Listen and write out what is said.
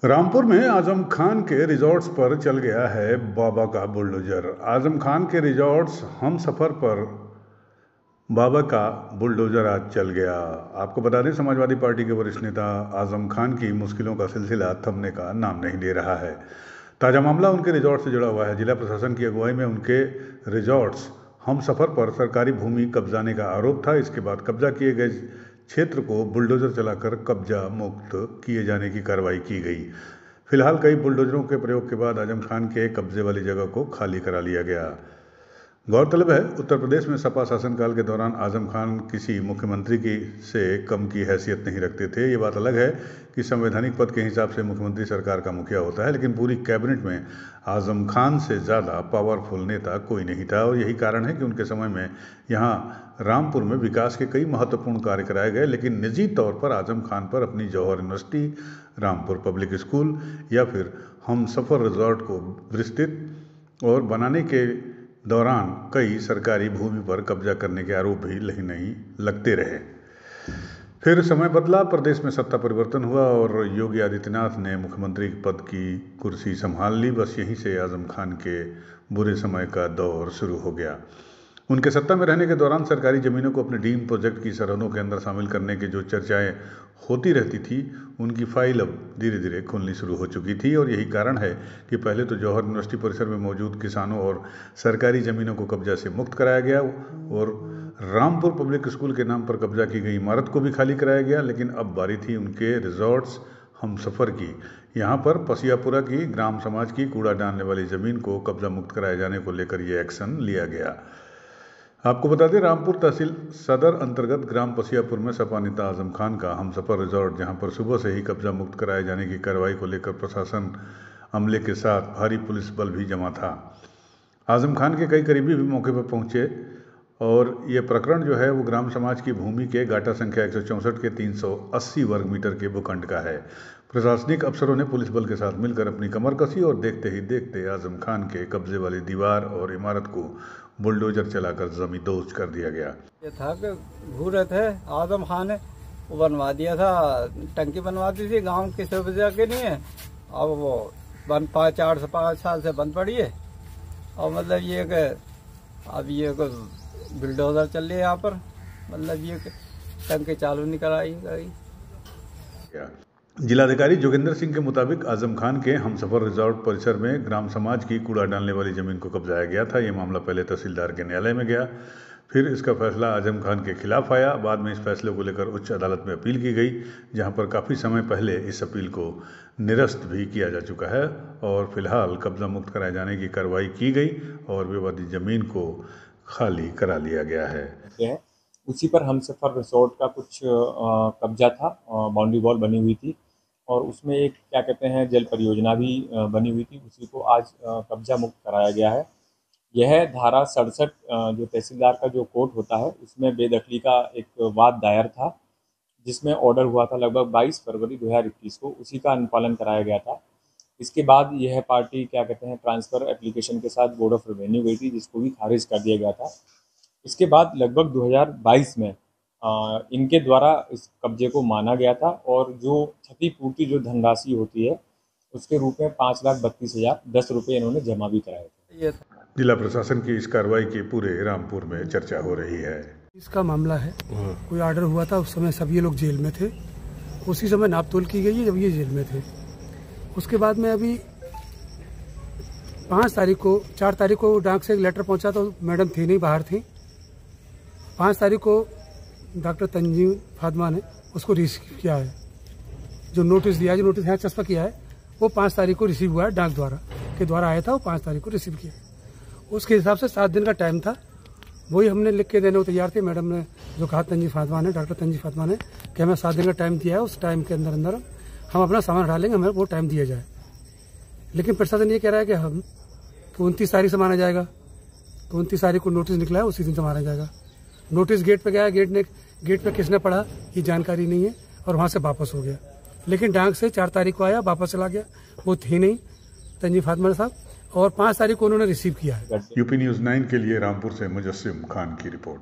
रामपुर में आजम खान के रिजॉर्ट्स पर चल गया है बाबा का बुलडोजर। आजम खान के रिजॉर्ट्स हम सफ़र पर बाबा का बुलडोजर आज चल गया। आपको बता दें, समाजवादी पार्टी के वरिष्ठ नेता आजम खान की मुश्किलों का सिलसिला थमने का नाम नहीं ले रहा है। ताज़ा मामला उनके रिजॉर्ट से जुड़ा हुआ है। जिला प्रशासन की अगुवाई में उनके रिजॉर्ट्स हम सफ़र पर सरकारी भूमि कब्जाने का आरोप था। इसके बाद कब्जा किए गए क्षेत्र को बुलडोजर चलाकर कब्जा मुक्त किए जाने की कार्रवाई की गई। फिलहाल कई बुलडोजरों के प्रयोग के बाद आजम खान के कब्जे वाली जगह को खाली करा लिया गया। गौरतलब है, उत्तर प्रदेश में सपा शासनकाल के दौरान आजम खान किसी मुख्यमंत्री की से कम की हैसियत नहीं रखते थे। ये बात अलग है कि संवैधानिक पद के हिसाब से मुख्यमंत्री सरकार का मुखिया होता है, लेकिन पूरी कैबिनेट में आजम खान से ज़्यादा पावरफुल नेता कोई नहीं था। और यही कारण है कि उनके समय में यहाँ रामपुर में विकास के कई महत्वपूर्ण कार्य कराए गए, लेकिन निजी तौर पर आजम खान पर अपनी जौहर यूनिवर्सिटी, रामपुर पब्लिक स्कूल या फिर हम सफ़र रिजॉर्ट को विस्तृत और बनाने के दौरान कई सरकारी भूमि पर कब्जा करने के आरोप भी नहीं लगते रहे। फिर समय बदला, प्रदेश में सत्ता परिवर्तन हुआ और योगी आदित्यनाथ ने मुख्यमंत्री पद की कुर्सी संभाल ली। बस यहीं से आजम खान के बुरे समय का दौर शुरू हो गया। उनके सत्ता में रहने के दौरान सरकारी ज़मीनों को अपने ड्रीम प्रोजेक्ट की सरहदों के अंदर शामिल करने की जो चर्चाएं होती रहती थी, उनकी फाइल अब धीरे धीरे खुलनी शुरू हो चुकी थी। और यही कारण है कि पहले तो जौहर यूनिवर्सिटी परिसर में मौजूद किसानों और सरकारी ज़मीनों को कब्जा से मुक्त कराया गया और रामपुर पब्लिक स्कूल के नाम पर कब्जा की गई इमारत को भी खाली कराया गया। लेकिन अब बारी थी उनके रिजॉर्ट्स हम सफ़र की। यहाँ पर पसियापुरा की ग्राम समाज की कूड़ा डालने वाली ज़मीन को कब्जा मुक्त कराए जाने को लेकर ये एक्शन लिया गया। आपको बता दें, रामपुर तहसील सदर अंतर्गत ग्राम पसियापुर में सपा नेता आजम खान का हम सफ़र रिजॉर्ट, जहां पर सुबह से ही कब्जा मुक्त कराए जाने की कार्रवाई को लेकर प्रशासन अमले के साथ भारी पुलिस बल भी जमा था। आजम खान के कई करीबी भी मौके पर पहुंचे और ये प्रकरण जो है वो ग्राम समाज की भूमि के गाटा संख्या 164 के 380 वर्ग मीटर के भूखंड का है। प्रशासनिक अफसरों ने पुलिस बल के साथ मिलकर अपनी कमर कसी और देखते ही देखते आजम खान के कब्जे वाली दीवार और इमारत को बुलडोजर चलाकर जमींदोज कर दिया गया। ये था कि भूरे थे आजम खान ने वो बनवा दिया था, टंकी बनवा दी थी गांव की सुविधा के लिए। अब वो 4 से 5 साल से बंद पड़ी है। और मतलब ये कि अब ये बुलडोजर चल रही है यहाँ पर, मतलब ये टंकी चालू नहीं कराई गई। जिलाधिकारी जोगिंदर सिंह के मुताबिक आजम खान के हमसफर रिजॉर्ट परिसर में ग्राम समाज की कूड़ा डालने वाली जमीन को कब्जाया गया था। ये मामला पहले तहसीलदार के न्यायालय में गया, फिर इसका फैसला आजम खान के खिलाफ आया। बाद में इस फैसले को लेकर उच्च अदालत में अपील की गई, जहां पर काफ़ी समय पहले इस अपील को निरस्त भी किया जा चुका है और फिलहाल कब्जा मुक्त कराए जाने की कार्रवाई की गई और विवादित जमीन को खाली करा लिया गया है। उसी पर हमसफर रिजॉर्ट का कुछ कब्जा था, बाउंड्री वॉल बनी हुई थी और उसमें एक क्या कहते हैं जल परियोजना भी बनी हुई थी। उसी को आज कब्जा मुक्त कराया गया है। यह धारा 67 जो तहसीलदार का जो कोर्ट होता है उसमें बेदखली का एक वाद दायर था, जिसमें ऑर्डर हुआ था लगभग 22 फरवरी 2021 को। उसी का अनुपालन कराया गया था। इसके बाद यह पार्टी क्या कहते हैं ट्रांसफ़र एप्लीकेशन के साथ बोर्ड ऑफ रेवेन्यू गई थी, जिसको भी खारिज कर दिया गया था। इसके बाद लगभग 2022 में इनके द्वारा इस कब्जे को माना गया था और जो क्षतिपूर्ति जो धनराशि होती है उसके रूप में 5,32,010 रुपये इन्होंने जमा भी कराए थे। जिला प्रशासन की इस कार्रवाई की पूरे रामपुर में चर्चा हो रही है। इसका मामला है, कोई ऑर्डर हुआ था, उस समय सब ये लोग जेल में थे। उसी समय नापतोल की गई है जब ये जेल में थे। उसके बाद में अभी 4 तारीख को डाक से एक लेटर पहुंचा, तो मैडम थी नहीं, बाहर थी। 5 तारीख को डॉक्टर तंजीम फातिमा ने उसको रिसीव किया है, जो नोटिस दिया है, जो नोटिस यहाँ चस्पा किया है, वो 5 तारीख को रिसीव हुआ है। डाक के द्वारा आया था, वो 5 तारीख को रिसीव किया है। उसके हिसाब से 7 दिन का टाइम था, वही हमने लिख के देने को तैयार थे। मैडम ने जो कहा तंजीम फातिमा ने, डॉक्टर तंजीम फातिमा ने कि हमें 7 दिन का टाइम दिया है, उस टाइम के अंदर हम अपना सामान हटा लेंगे, हमें वो टाइम दिया जाए। लेकिन प्रशासन ये कह रहा है कि 29 तारीख से माना जाएगा। तो 29 तारीख को नोटिस निकला है, उसी दिन से माना जाएगा। नोटिस गेट पे गया, गेट पे किसने पढ़ा ये जानकारी नहीं है और वहां से वापस हो गया। लेकिन डाक से 4 तारीख को आया, वापस चला गया, वो थी नहीं तंजीम फातिमा साहब, और 5 तारीख को उन्होंने रिसीव किया है। यूपी न्यूज़ 9 के लिए रामपुर से मुजस्सिम खान की रिपोर्ट।